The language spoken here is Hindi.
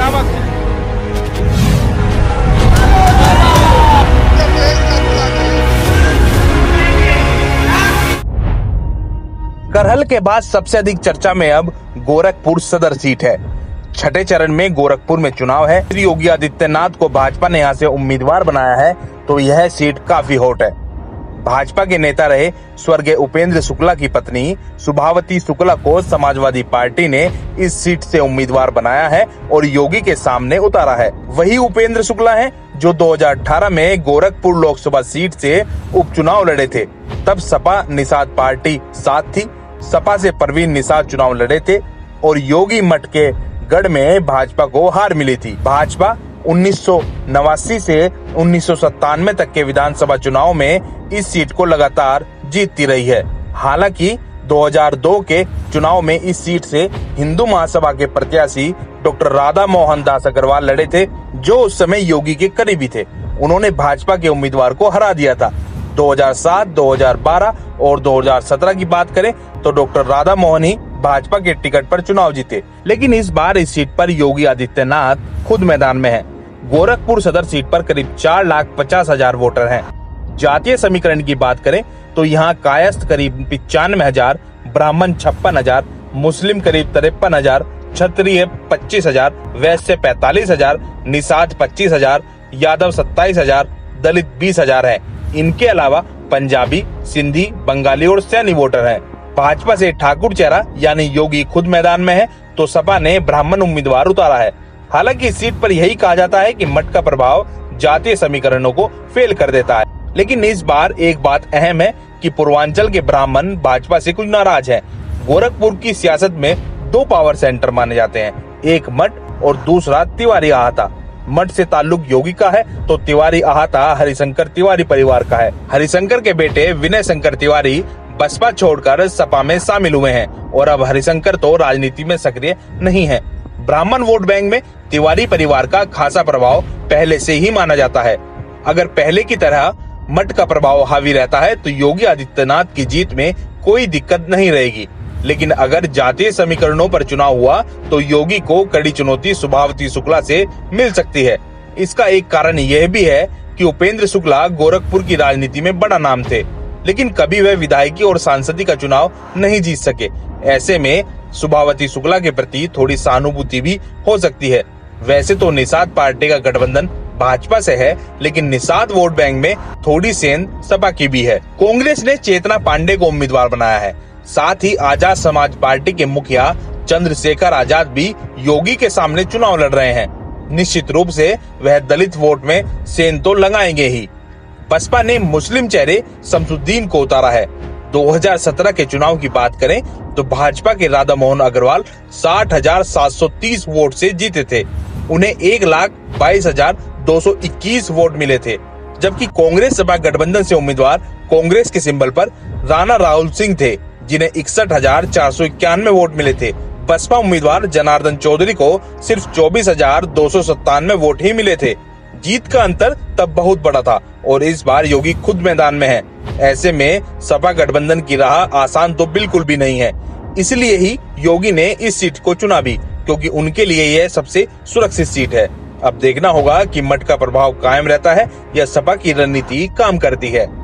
गिरावट है। करहल के बाद सबसे अधिक चर्चा में अब गोरखपुर सदर सीट है। छठे चरण में गोरखपुर में चुनाव है। श्री योगी आदित्यनाथ को भाजपा ने यहां से उम्मीदवार बनाया है, तो यह सीट काफी हॉट है। भाजपा के नेता रहे स्वर्गीय उपेंद्र शुक्ला की पत्नी सुभावती शुक्ला को समाजवादी पार्टी ने इस सीट से उम्मीदवार बनाया है और योगी के सामने उतारा है। वही उपेंद्र शुक्ला हैं जो 2018 में गोरखपुर लोकसभा सीट से उपचुनाव लड़े थे। तब सपा निषाद पार्टी साथ थी। सपा से परवीन निषाद चुनाव लड़े थे और योगी मठ के गढ़ में भाजपा को हार मिली थी। भाजपा 1989 से 1997 तक के विधानसभा चुनाव में इस सीट को लगातार जीतती रही है। हालांकि 2002 के चुनाव में इस सीट से हिंदू महासभा के प्रत्याशी डॉक्टर राधा मोहन दास अग्रवाल लड़े थे, जो उस समय योगी के करीबी थे। उन्होंने भाजपा के उम्मीदवार को हरा दिया था। 2007, 2012 और 2017 की बात करें तो डॉक्टर राधा मोहन ही भाजपा के टिकट पर चुनाव जीते। लेकिन इस बार इस सीट पर योगी आदित्यनाथ खुद मैदान में हैं। गोरखपुर सदर सीट पर करीब 4,50,000 वोटर हैं। जातीय समीकरण की बात करें तो यहाँ कायस्थ करीब 95,000, ब्राह्मण 56,000, मुस्लिम करीब 53,000, क्षत्रिय 25,000, वैश्य 45,000, निषाद 25,000, यादव 27,000, दलित 20,000 है। इनके अलावा पंजाबी, सिंधी, बंगाली और सैनी वोटर हैं। भाजपा से ठाकुर चेहरा यानी योगी खुद मैदान में है, तो सपा ने ब्राह्मण उम्मीदवार उतारा है। हालांकि इस सीट पर यही कहा जाता है कि मठ का प्रभाव जातीय समीकरणों को फेल कर देता है। लेकिन इस बार एक बात अहम है कि पूर्वांचल के ब्राह्मण भाजपा से कुछ नाराज हैं। गोरखपुर की सियासत में 2 पावर सेंटर माने जाते हैं, एक मठ और दूसरा तिवारी आहाता। मठ से ताल्लुक योगी का है तो तिवारी आहाता हरिशंकर तिवारी परिवार का है। हरिशंकर के बेटे विनय शंकर तिवारी बसपा छोड़कर सपा में शामिल हुए हैं और अब हरिशंकर तो राजनीति में सक्रिय नहीं है। ब्राह्मण वोट बैंक में तिवारी परिवार का खासा प्रभाव पहले से ही माना जाता है। अगर पहले की तरह मठ का प्रभाव हावी रहता है तो योगी आदित्यनाथ की जीत में कोई दिक्कत नहीं रहेगी। लेकिन अगर जातीय समीकरणों पर चुनाव हुआ तो योगी को कड़ी चुनौती सुभावती शुक्ला से मिल सकती है। इसका एक कारण यह भी है कि उपेंद्र शुक्ला गोरखपुर की राजनीति में बड़ा नाम थे, लेकिन कभी वह विधायकी और सांसदी का चुनाव नहीं जीत सके। ऐसे में सुभावती शुक्ला के प्रति थोड़ी सहानुभूति भी हो सकती है। वैसे तो निषाद पार्टी का गठबंधन भाजपा से है, लेकिन निषाद वोट बैंक में थोड़ी सेंध सपा की भी है। कांग्रेस ने चेतना पांडे को उम्मीदवार बनाया है। साथ ही आजाद समाज पार्टी के मुखिया चंद्रशेखर आजाद भी योगी के सामने चुनाव लड़ रहे हैं। निश्चित रूप से वह दलित वोट में सेंध तो लगाएंगे ही। बसपा ने मुस्लिम चेहरे शमसुद्दीन को उतारा है। 2017 के चुनाव की बात करें तो भाजपा के राधा मोहन अग्रवाल 60,730 वोट से जीते थे। उन्हें 1,22,221 वोट मिले थे, जबकि कांग्रेस सपा गठबंधन से उम्मीदवार कांग्रेस के सिंबल पर राणा राहुल सिंह थे, जिन्हें 61,491 वोट मिले थे। बसपा उम्मीदवार जनार्दन चौधरी को सिर्फ 24,297 वोट ही मिले थे। जीत का अंतर तब बहुत बड़ा था और इस बार योगी खुद मैदान में है। ऐसे में सपा गठबंधन की राह आसान तो बिल्कुल भी नहीं है। इसलिए ही योगी ने इस सीट को चुना भी, क्योंकि उनके लिए यह सबसे सुरक्षित सीट है। अब देखना होगा कि मठ का प्रभाव कायम रहता है या सपा की रणनीति काम करती है।